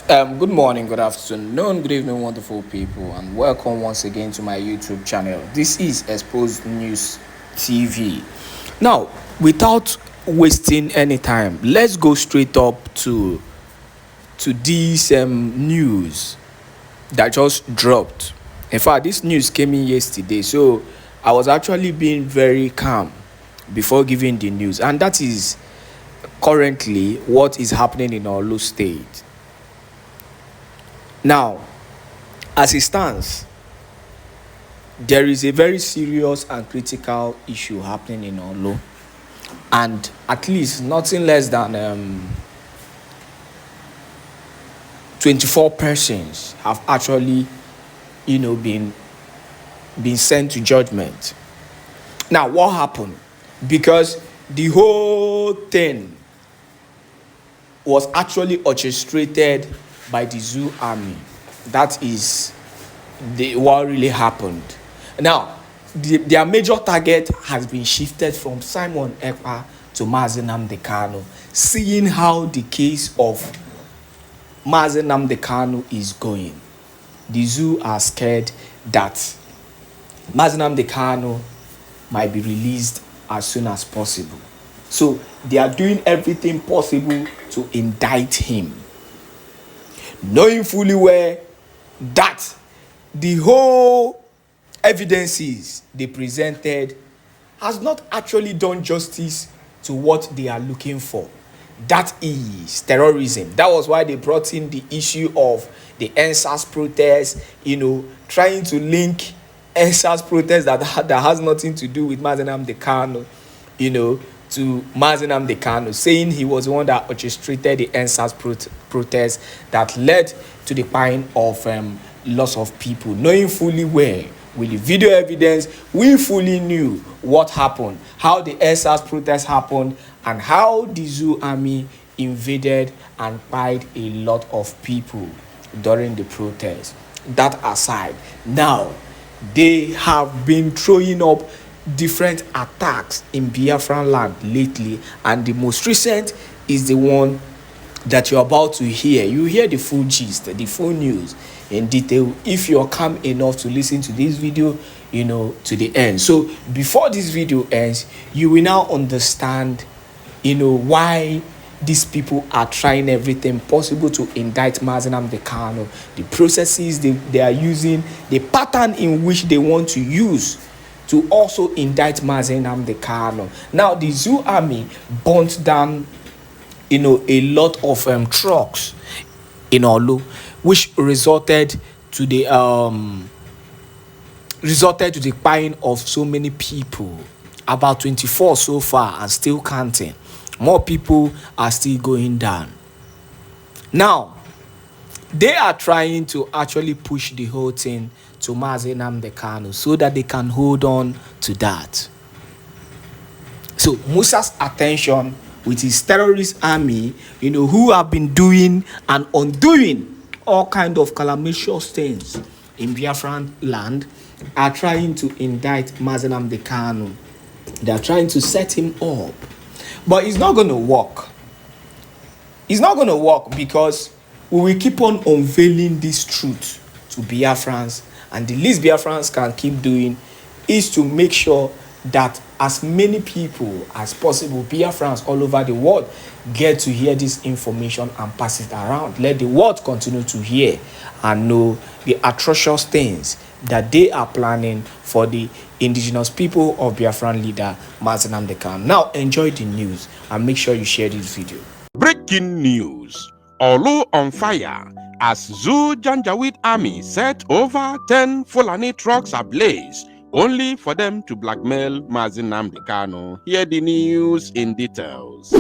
right. Good morning, good afternoon, good evening, wonderful people, and welcome once again to my YouTube channel. This is Exposed News TV. Now, without wasting any time, let's go straight up to this news that just dropped. In fact, this news came in yesterday, so I was actually being very calm before giving the news, and that is currently what is happening in Orlu State. Now, as it stands, there is a very serious and critical issue happening in Orlu, and at least nothing less than 24 persons have actually, been sent to judgment. Now, what happened? Because the whole thing was actually orchestrated by the Zoo Army. That is what really happened. Now, their major target has been shifted from Simon Ekpa to Mazi Nnamdi Kanu. Seeing how the case of Mazi Nnamdi Kanu is going, the Zoo are scared that Mazi Nnamdi Kanu might be released as soon as possible. So they are doing everything possible to indict him, knowing fully well that the whole evidences they presented has not actually done justice to what they are looking for. That is terrorism. That was why they brought in the issue of the NSAS protest, trying to link NSAS protest that has nothing to do with Mazi Nnamdi Kanu, to Mazi Nnamdi Kanu, saying he was the one that orchestrated the NSAS protest that led to the pine of loss of people. Knowing fully well, with the video evidence, we fully knew what happened, how the NSAS protest happened, and how the Zoo Army invaded and killed a lot of people during the protest. That aside, now they have been throwing up different attacks in Biafran land lately, and the most recent is the one that you're about to hear. You hear the full gist, the full news in detail if you're calm enough to listen to this video to the end. So before this video ends, you will now understand why these people are trying everything possible to indict Mazi Nnamdi Kanu, the processes they are using, the pattern in which they want to use to also indict Mazi Nnamdi Kanu. Now, the Zoo Army burnt down, a lot of trucks in Orlu, which resulted to the killing of so many people, about 24 so far, and still counting. More people are still going down. Now, they are trying to actually push the whole thing to Mazi Nnamdi Kanu so that they can hold on to that. So Musa's attention with his terrorist army, who have been doing and undoing all kind of calamitous things in Biafran land, are trying to indict Mazi Nnamdi Kanu. They are trying to set him up. But it's not going to work. It's not going to work because we will keep on unveiling this truth to Biafrans, and the least Biafrans can keep doing is to make sure that as many people as possible, Biafrans all over the world, get to hear this information and pass it around. Let the world continue to hear and know the atrocious things that they are planning for the indigenous people of Biafran leader Mazi Nnamdi Kanu. Now enjoy the news and make sure you share this video. Breaking news. Orlu on fire as Zoo Janjaweed army set over 10 Fulani trucks ablaze, only for them to blackmail Mazi Nnamdi Kanu. Hear the news in details.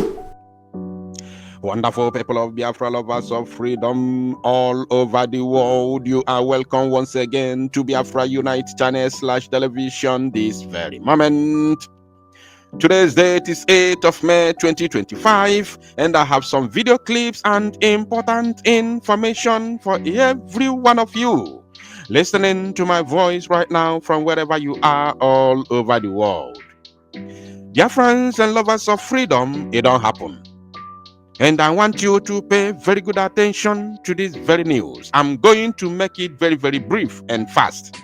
Wonderful people of Biafra, lovers of freedom all over the world, you are welcome once again to Biafra Unite channel / television this very moment. Today's date is 8th of May 2025, and I have some video clips and important information for every one of you listening to my voice right now from wherever you are all over the world. Dear friends and lovers of freedom, it don't happen. And I want you to pay very good attention to this very news. I'm going to make it very, very brief and fast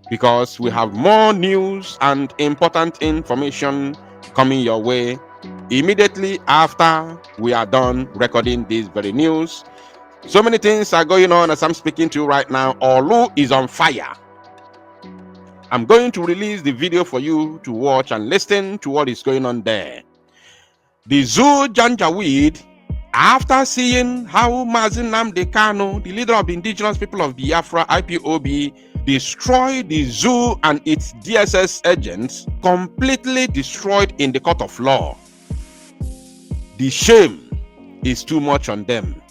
because we have more news and important information coming your way immediately after we are done recording this very news. So many things are going on as I'm speaking to you right now. Orlu is on fire. I'm going to release the video for you to watch and listen to what is going on there. The zoo Janjaweed, after seeing how Mazi Nnamdi Kanu, the leader of the indigenous people of Biafra, IPOB, destroyed the zoo and its DSS agents, completely destroyed in the court of law. The shame is too much on them.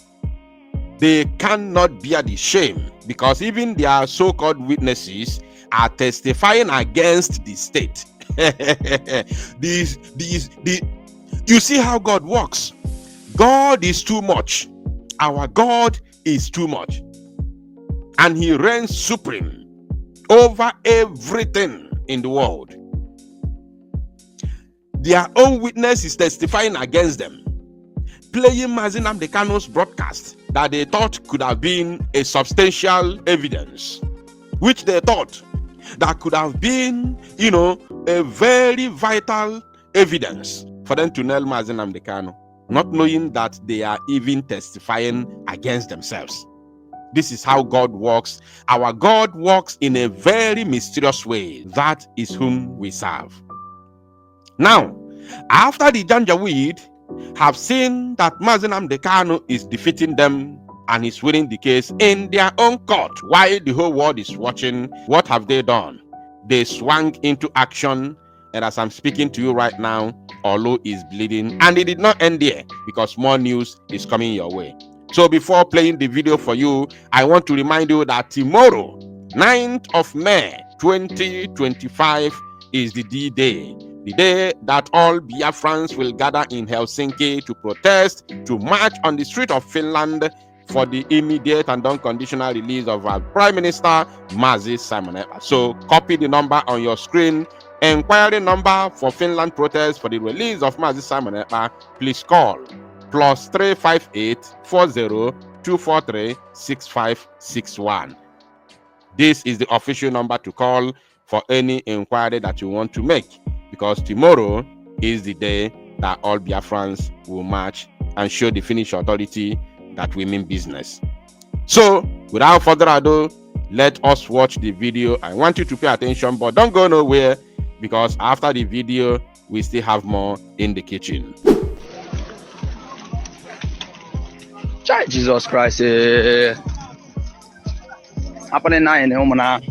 They cannot bear the shame because even their so-called witnesses are testifying against the state. You see how God works. God is too much. Our God is too much. And he reigns supreme over everything in the world. Their own witness is testifying against them, playing Mazi Nnamdi Kanu's broadcast that they thought could have been a substantial evidence, which they thought that could have been, a very vital evidence for them to nail Mazi Nnamdi Kanu, not knowing that they are even testifying against themselves. This is how God works. Our God works in a very mysterious way. That is whom we serve. Now, after the Janjaweed have seen that Mazi Nnamdi Kanu is defeating them and is winning the case in their own court while the whole world is watching, what have they done? They swung into action, and as I'm speaking to you right now, Orlu is bleeding, and it did not end there because more news is coming your way. So before playing the video for you, I want to remind you that tomorrow, 9th of May 2025, is the D-Day. The day that all Biafrans will gather in Helsinki to protest, to march on the street of Finland for the immediate and unconditional release of our Prime Minister, Mazi Simon. So copy the number on your screen. Inquiry number for Finland protest for the release of Mazi Simon. Please call +358 40 243 6561. This is the official number to call for any inquiry that you want to make, because tomorrow is the day that all Biafrans will march and show the Finnish authority that we mean business. So, without further ado, let us watch the video. I want you to pay attention, but don't go nowhere, because after the video, we still have more in the kitchen. Jesus Christ, happening now in the home now.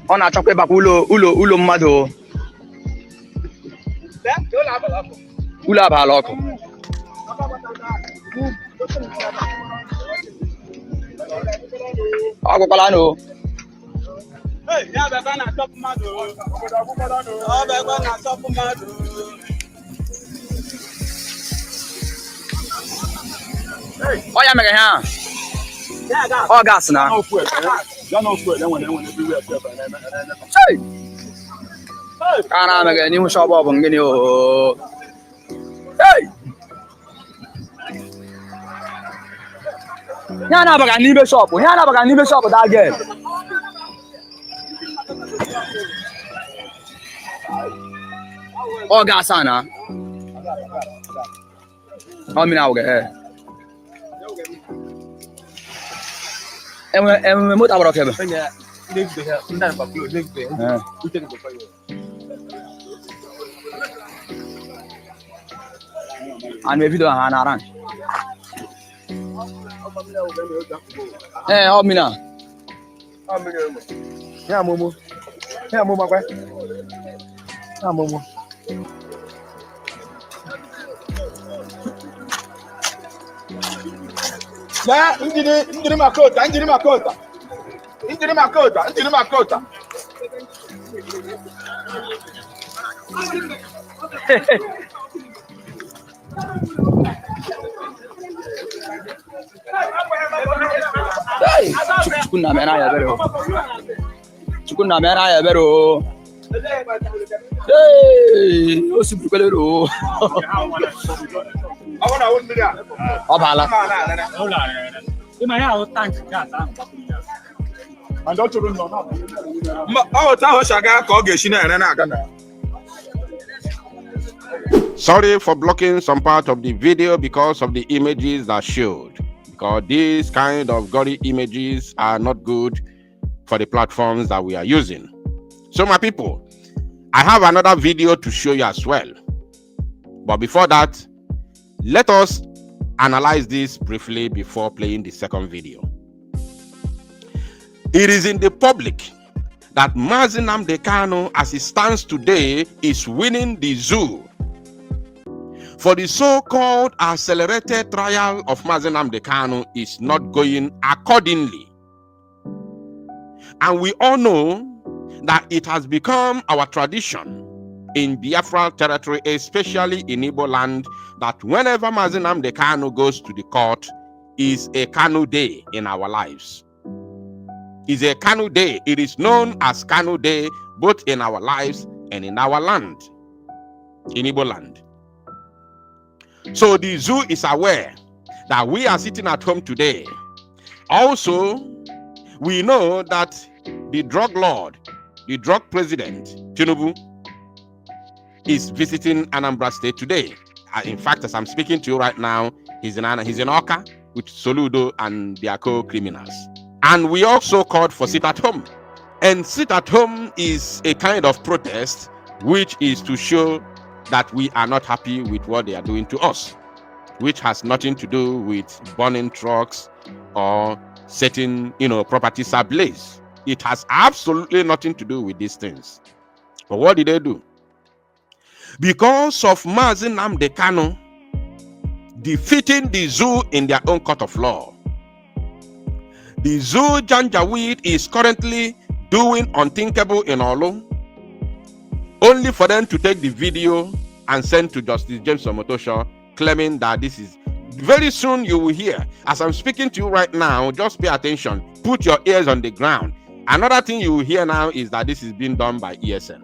On a chocolate back ulo mado. Ula baloko. Ako kalano. Hey, yeah, we're gonna top mado. Oh, we're gonna top mado. Oh, yeah, mega ha. Yeah, oh, gas na. No food. You no food. Then when everywhere. Hey. Kana mega ni mo shop up ngini o. Hey. Yana baga ni be shop. Yana baga ni be shop that girl. Oh, gas na. Oh, mi na oge. Em mới tao vào kìa. Anh mấy video hàng nào đang? Hôm mina. Nhà mua. Nhà mua mà quay. Nhà mua. Ya, injiri makota. Chukuna mena ya bero. Hey, o si bukelero. Obala. Sorry for blocking some part of the video because of the images that showed. Because these kind of gory images are not good for the platforms that we are using. So my people, I have another video to show you as well. But before that, let us analyze this briefly before playing the second video. It is in the public that Mazi Nnamdi Kanu, as it stands today, is winning the zoo for the so-called accelerated trial of Mazi Nnamdi Kanu is not going accordingly. And we all know that it has become our tradition in Biafra territory, especially in Igbo land, that whenever Mazi Nnamdi Kanu goes to the court, is a Kanu day in our lives. Is a Kanu day. It is known as Kanu day both in our lives and in our land, in Igbo land. So the zoo is aware that we are sitting at home today. Also, we know that the drug lord, the drug president, Tinubu, is visiting Anambra State today. In fact, as I'm speaking to you right now, he's in Oka with Soludo and their co-criminals. And we also called for sit at home. And sit at home is a kind of protest, which is to show that we are not happy with what they are doing to us, which has nothing to do with burning trucks or setting, properties ablaze. It has absolutely nothing to do with these things. But what did they do? Because of Mazi Nnamdi Kanu defeating the zoo in their own court of law, the zoo Janjaweed is currently doing unthinkable in Orlu, only for them to take the video and send to Justice James Omotosho, claiming that this is very soon you will hear. As I'm speaking to you right now, just pay attention, put your ears on the ground. Another thing you will hear now is that this is being done by ESN,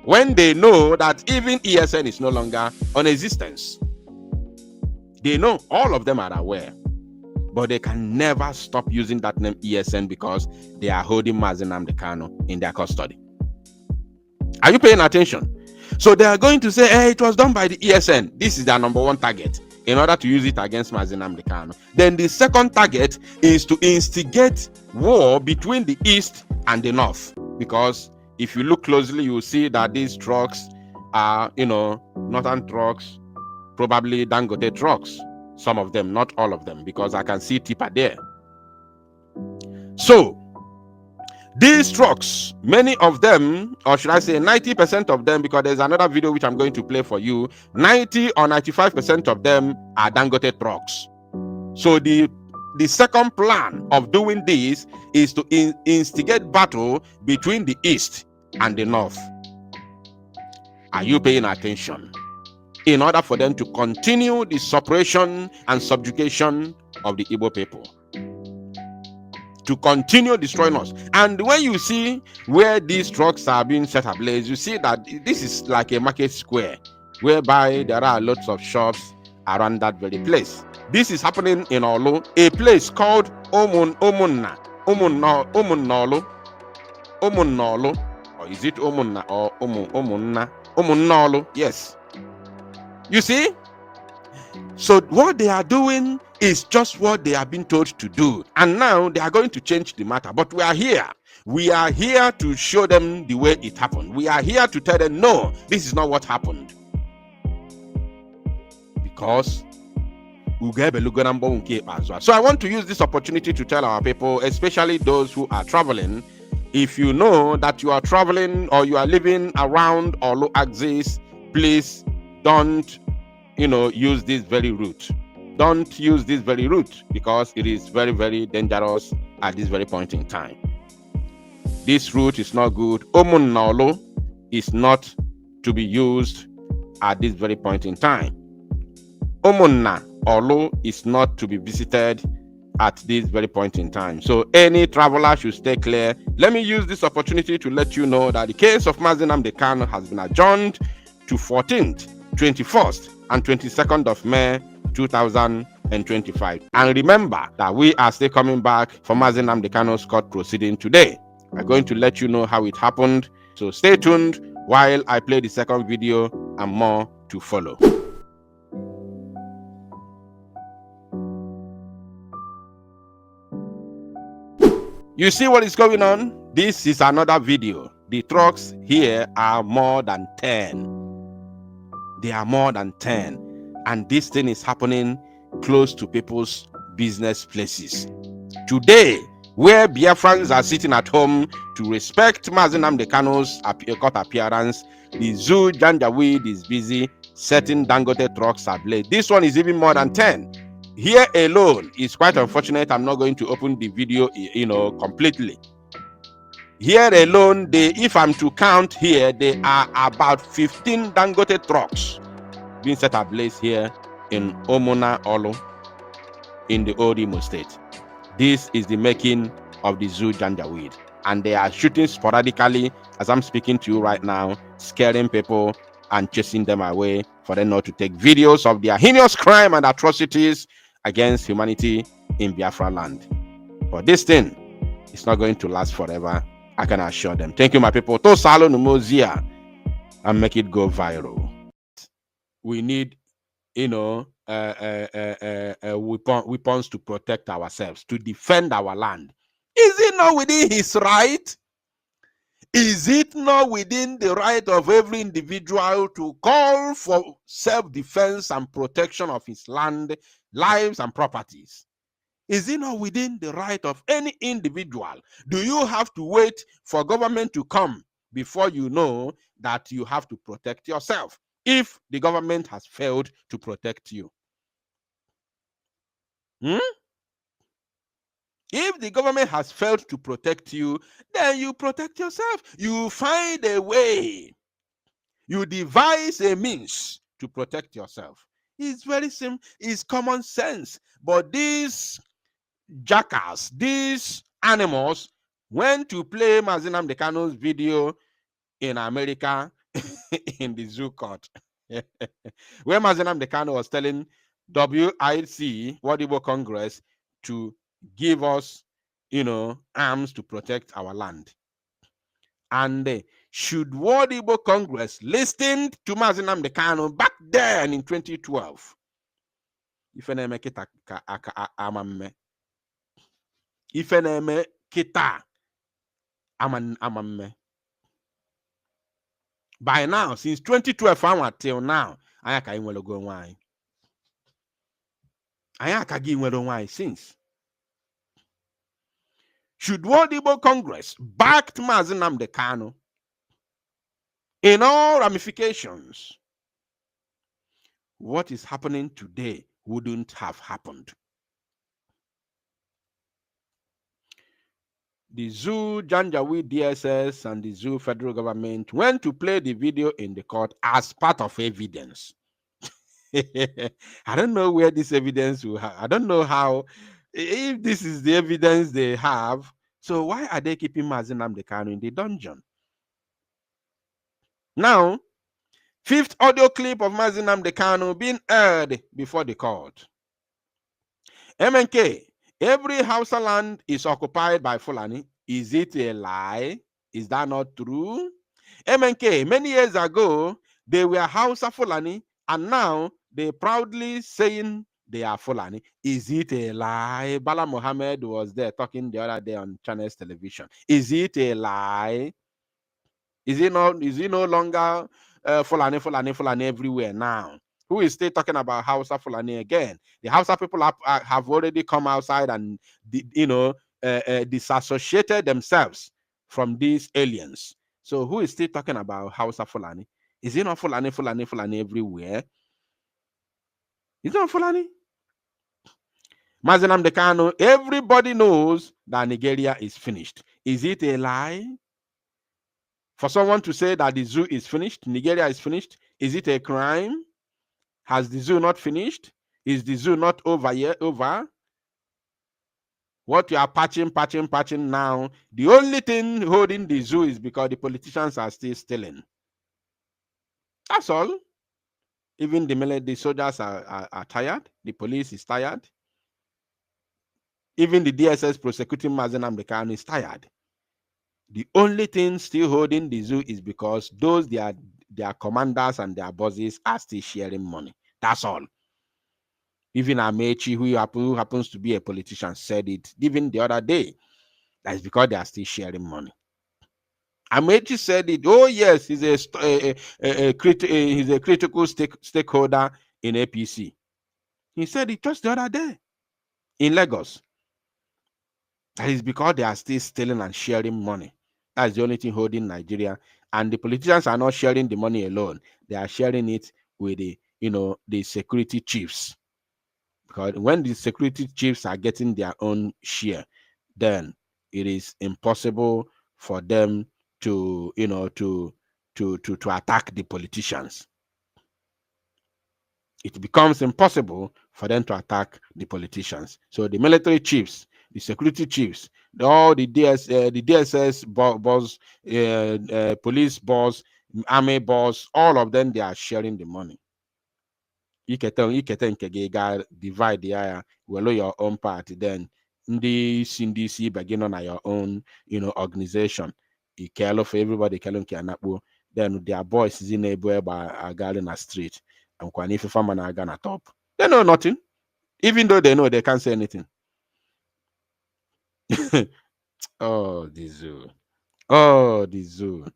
when they know that even ESN is no longer on existence. They know, all of them are aware, but they can never stop using that name ESN because they are holding Mazi Nnamdi Kanu in their custody. Are you paying attention? So they are going to say, hey, it was done by the ESN. This is their number one target in order to use it against Mazi Nnamdi Kanu. Then the second target is to instigate war between the East and the North. Because if you look closely, you will see that these trucks are, northern trucks, probably Dangote trucks. Some of them, not all of them, because I can see Tipa there. So, these trucks, many of them, or should I say 90% of them, because there's another video which I'm going to play for you, 90 or 95% of them are Dangote trucks. So the second plan of doing this is to instigate battle between the East and the North. Are you paying attention? In order for them to continue the suppression and subjugation of the Igbo people, to continue destroying us. And when you see where these trucks are being set ablaze, you see that this is like a market square, whereby there are lots of shops around that very place. This is happening in Orlu, a place called Omunna, or is it Omunna or Omunnolu? Yes. You see? So what they are doing is just what they have been told to do. And now they are going to change the matter. But we are here. We are here to show them the way it happened. We are here to tell them, no, this is not what happened. Because so I want to use this opportunity to tell our people, especially those who are traveling, if you know that you are traveling or you are living around Orlu axis, please don't use this very route. Don't use this very route because it is very, very dangerous at this very point in time. This route is not good. Omunnolu is not to be used at this very point in time. Omunna Orlu is not to be visited at this very point in time. So any traveler should stay clear. Let me use this opportunity to let you know that the case of Mazi Nnamdi Kanu has been adjourned to 14th, 21st, and 22nd of May 2025. And remember that we are still coming back for Mazi Nnamdi Kanu's court proceeding today. We're going to let you know how it happened. So stay tuned while I play the second video and more to follow. You see what is going on? This is another video. The trucks here are more than 10. They are more than 10. And this thing is happening close to people's business places. Today, where Biafrans are sitting at home to respect Mazi Nnamdi Kanu's court appearance, the Zoo Janjaweed is busy setting Dangote trucks ablaze. This one is even more than 10. Here alone is quite unfortunate. I'm not going to open the video, completely. Here alone, if I'm to count here, there are about 15 Dangote trucks being set ablaze here in Omona, Orlu, in the old Imo State. This is the making of the Zoo Janjaweed. And they are shooting sporadically as I'm speaking to you right now, scaring people and chasing them away for them not to take videos of their heinous crime and atrocities against humanity in Biafra land. But this thing is not going to last forever, I can assure them. Thank you, my people. To salo numozia and make it go viral. We need, weapons to protect ourselves, to defend our land. Is it not within his right? Is it not within the right of every individual to call for self-defense and protection of his land, lives, and properties? Is it not within the right of any individual? Do you have to wait for government to come before you know that you have to protect yourself if the government has failed to protect you? If the government has failed to protect you, then you protect yourself. You find a way. You devise a means to protect yourself. It's very simple. It's common sense. But these jackals, these animals, went to play Mazi Nnamdi Kanu's video in America in the zoo court, where Mazi Nnamdi Kanu was telling WIC, World Igbo Congress, to give us, arms to protect our land. And should World Igbo Congress listen to Mazi Nnamdi Kanu back then in 2012? By now, since 2012 till now, ayaka inwelo go why. Ayaka gi inwelo why since. Should World Igbo Congress back Mazi Nnamdi Kanu in all ramifications, what is happening today wouldn't have happened. The Zoo Janjaweed DSS and the Zoo federal government went to play the video in the court as part of evidence. I don't know where this evidence will have. I don't know how, if this is the evidence they have. So why are they keeping Mazi Nnamdi Kanu in the dungeon? Now, fifth audio clip of Mazi Nnamdi Kanu being heard before the court. MNK, every Hausa land is occupied by Fulani. Is it a lie? Is that not true? MNK, many years ago, they were Hausa Fulani, and now they proudly saying they are Fulani. Is it a lie? Bala Mohammed was there talking the other day on Channels Television. Is it a lie? Is it no longer Fulani everywhere now? Who is still talking about Hausa Fulani again? The Hausa people have already come outside and disassociated themselves from these aliens. So who is still talking about Hausa Fulani? Is it not Fulani everywhere? Is it not Fulani? Mazi Nnamdi Kanu, everybody knows that Nigeria is finished. Is it a lie? For someone to say that the zoo is finished, Nigeria is finished, is it a crime? Has the zoo not finished? Is the zoo not over yet? Over? What you are patching now, the only thing holding the zoo is because the politicians are still stealing. That's all. Even the soldiers are tired. The police is tired. Even the DSS prosecuting Mazi Nnamdi Kanu is tired. The only thing still holding the zoo is because those their commanders and their bosses are still sharing money. That's all. Even Amechi, who happens to be a politician, said it even the other day. That's because they are still sharing money. Amechi said it. Oh yes, he's a critical stakeholder in APC. He said it just the other day in Lagos. That is because they are still stealing and sharing money. That's the only thing holding Nigeria. And the politicians are not sharing the money alone. They are sharing it with the security chiefs. Because when the security chiefs are getting their own share, then it is impossible for them to attack the politicians. It becomes impossible for them to attack the politicians. So the military chiefs, the security chiefs, all the DSS boss, police boss, army boss, all of them, they are sharing the money. You can divide the area, well, your own part, then the CNDC begin on your own, organization. You care for everybody, then their boys is in a garden a street. And if a farmer are gonna top, they know nothing, even though they know they can't say anything. Oh, the zoo. Oh, the zoo.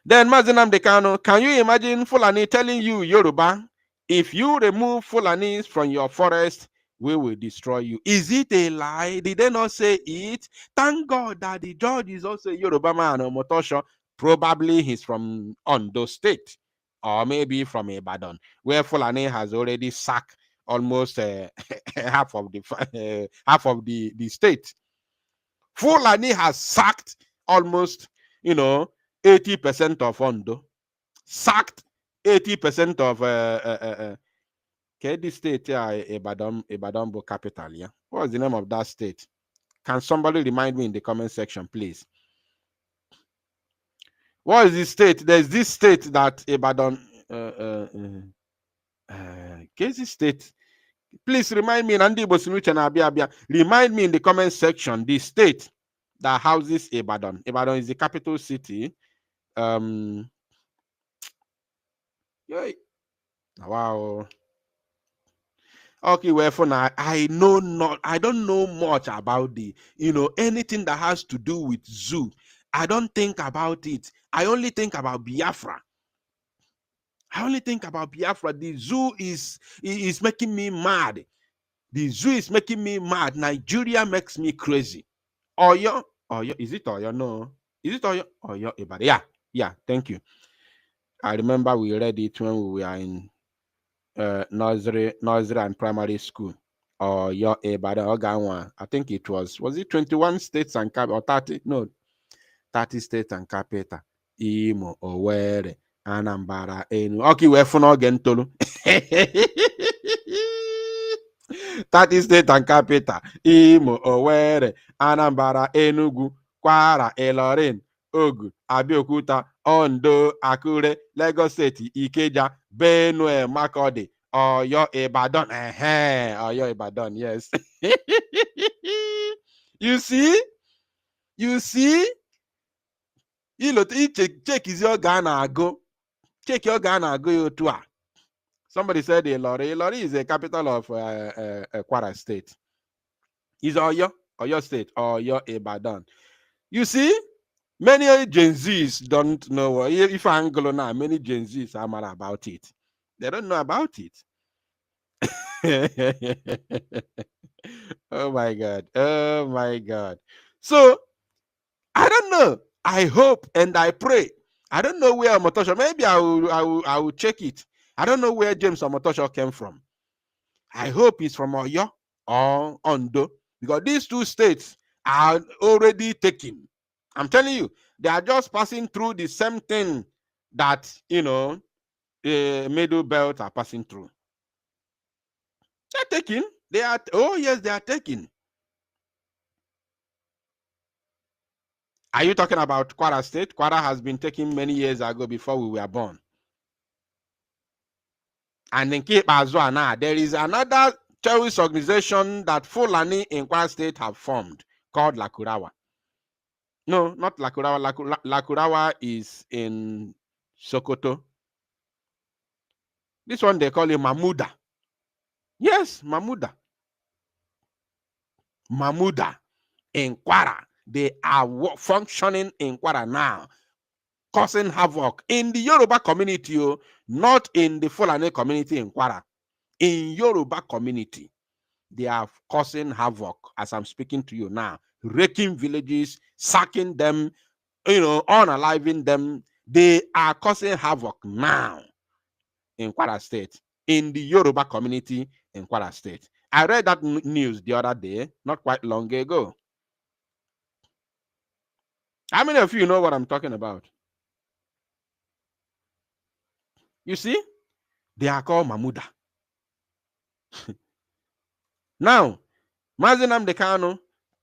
Then Mazi Nnamdi Kanu, can you imagine Fulani telling you, Yoruba, if you remove Fulanis from your forest, we will destroy you? Is it a lie? Did they not say it? Thank God that the judge is also a Yoruba man, Motosho. Probably he's from Ondo State, or maybe from Ibadan, where Fulani has already sacked almost half of the state. Fulani has sacked almost 80% of Ondo, sacked 80% of the state, Ibadan capital. Yeah, what was the name of that state? Can somebody remind me in the comment section, please? What is this state? There's this state that Ibadan, Kezi state. Please remind me, Nandi Bosinuche na Abia. Remind me in the comment section the state that houses Ibadan. Ibadan is the capital city. Wow. Okay, well, for now, I don't know much about the, anything that has to do with zoo. I don't think about it. I only think about Biafra. The zoo is making me mad. The zoo is making me mad. Nigeria makes me crazy. Oyo, is it Oyo? No. Is it Oyo? Oyo, Ibadan. Yeah, thank you. I remember we read it when we were in nursery and primary school. Or your Ibadan, I think it was it 21 states and capital, or 30? No, 30 states and capital. Imo, Owerri, Anambra, Enu. Okay, we're for again, Tolu. 30 states and capital. Imo, Owerri, Anambra, Enugu, Kwara, Ilorin, Ogun, Abeokuta, Ondo, Akure, Lagos State, Ikeja, Benue, Makurdi, Oyo, Ibadan. Oyo, Ibadan, yes. You see? Check is your Ghana go. Check your Ghana go to. Somebody said Ilori. Ilori is the capital of Kwara State. Is Oyo State, Oyo, Ibadan. You see? Many Gen Zs don't know. If Anglo now, many Gen Zs are mad about it. They don't know about it. Oh my God. So I don't know. I hope and I pray. I don't know where Omotosho. Maybe I will check it. I don't know where James Omotosho came from. I hope he's from Oyo or Ondo, because these two states are already taken. I'm telling you, they are just passing through the same thing that middle belt are passing through. They're taking. They are. Oh yes, they are taking. Are you talking about Kwara State? Kwara has been taken many years ago before we were born. And in Cape Azuana, there is another terrorist organization that Fulani in Kwara State have formed called Lakurawa. No, not Lakurawa. Lakurawa is in Sokoto. This one they call it Mamuda. Yes, Mamuda. Mamuda in Kwara. They are functioning in Kwara now, causing havoc in the Yoruba community, not in the Fulani community in Kwara. In Yoruba community, they are causing havoc as I'm speaking to you now, raking villages, sacking them, unaliving them. They are causing havoc now in Kwara State, in the Yoruba community in Kwara State. I read that news the other day, not quite long ago. How many of you know what I'm talking about? You see, they are called Mamuda. Now, Mazi Nnamdi Kanu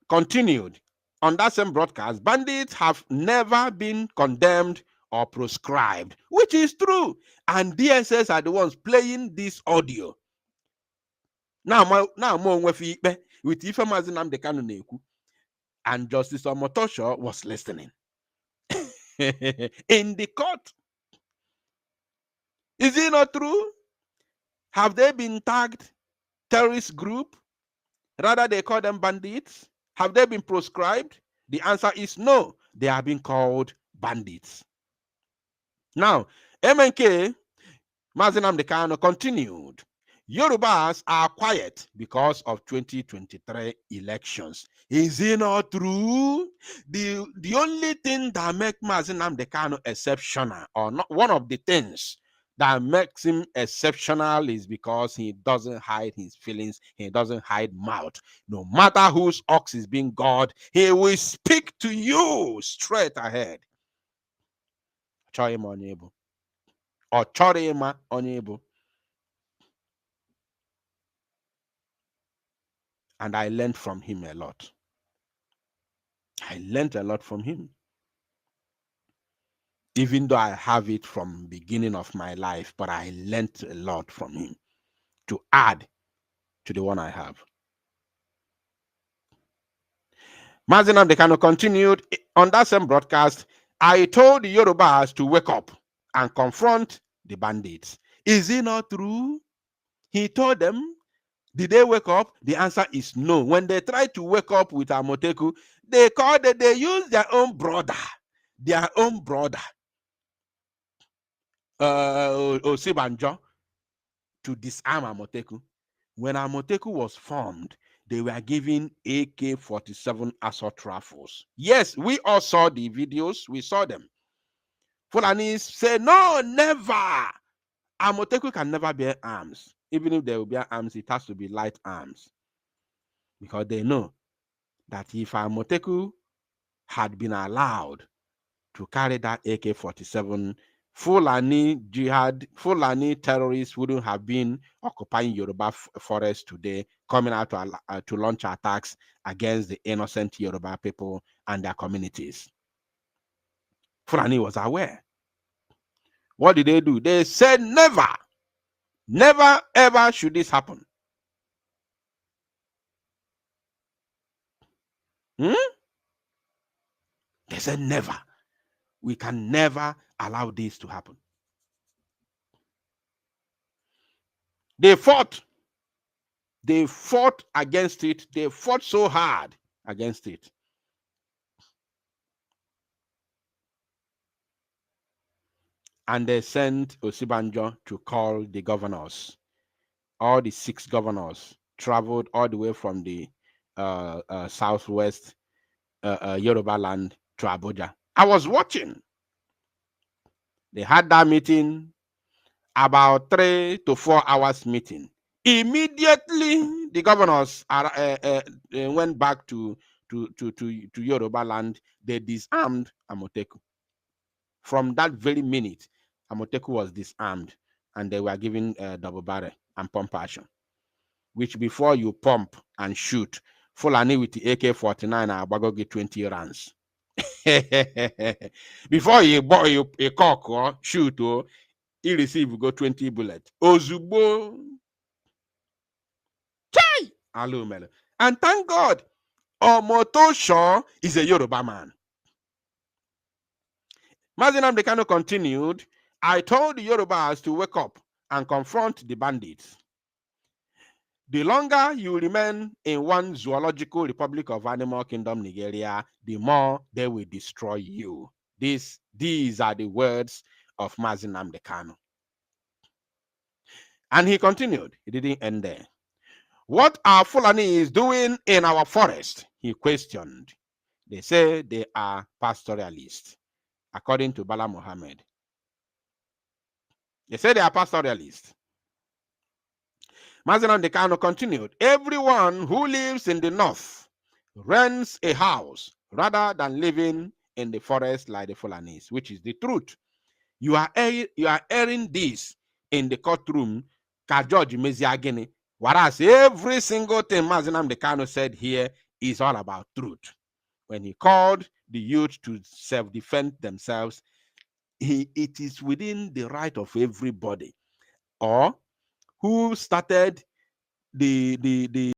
continued on that same broadcast. Bandits have never been condemned or proscribed, which is true. And DSS are the ones playing this audio. Now, more with Ife Mazi Nnamdi Kanu neku, and Justice Omotosho was listening in the court. Is it not true? Have they been tagged terrorist group? Rather, they call them bandits. Have they been proscribed? The answer is no. They are being called bandits. Now, MNK, Mazi Nnamdi Kanu continued. Yorubas are quiet because of 2023 elections. Is it not true? The only thing that makes Mazi Nnamdi Kanu exceptional, or not one of the things that makes him exceptional, is because he doesn't hide his feelings. He doesn't hide mouth. No matter whose ox is being God, he will speak to you straight ahead. Choima unable. Or Chorima unable. And I learned from him a lot. I learned a lot from him. Even though I have it from beginning of my life, but I learned a lot from him to add to the one I have. Mazi Nnamdi Kanu continued on that same broadcast. I told the Yorubas to wake up and confront the bandits. Is it not true? He told them. Did they wake up? The answer is no. When they tried to wake up with Amoteku, they used their own brother. Osibanjo, to disarm Amoteku. When Amoteku was formed, they were given AK-47 assault rifles. Yes, we all saw the videos. We saw them. Fulanis say, no, never. Amoteku can never bear arms. Even if they will bear arms, it has to be light arms. Because they know that if Amoteku had been allowed to carry that AK-47, Fulani terrorists wouldn't have been occupying Yoruba forest today, coming out to launch attacks against the innocent Yoruba people and their communities. Fulani was aware. What did they do? They said never, never, ever should this happen. They said never. We can never allow this to happen. They fought. They fought against it. They fought so hard against it. And they sent Osibanjo to call the governors. All the 6 governors traveled all the way from the southwest Yoruba land to Abuja. I was watching. They had that meeting, about 3 to 4 hours meeting. Immediately, the governors went back to Yoruba land. They disarmed Amoteku. From that very minute, Amoteku was disarmed, and they were given double barrel and pump action, which before you pump and shoot, Fulani with the AK-49 and Abago get 20 rounds. Before you buy a cock or shoot, he received go 20 bullets. Ozugbo. Chai! Alumele. And thank God, Omoto Shaw is a Yoruba man. Mazi Nnamdi Kanu continued, I told the Yorubas to wake up and confront the bandits. The longer you remain in one zoological republic of animal kingdom, Nigeria, the more they will destroy you. These are the words of Mazi Nnamdi Kanu. And he continued, he didn't end there. What are Fulani doing in our forest? He questioned. They say they are pastoralists, according to Bala Muhammad. They say they are pastoralists. Mazi Nnamdi Kanu continued, everyone who lives in the north rents a house rather than living in the forest like the Fulanis, which is the truth. You are airing this in the courtroom, Judge Meziagini, whereas every single thing Mazi Nnamdi Kanu said here is all about truth. When he called the youth to self-defend themselves, it is within the right of everybody. Or who started the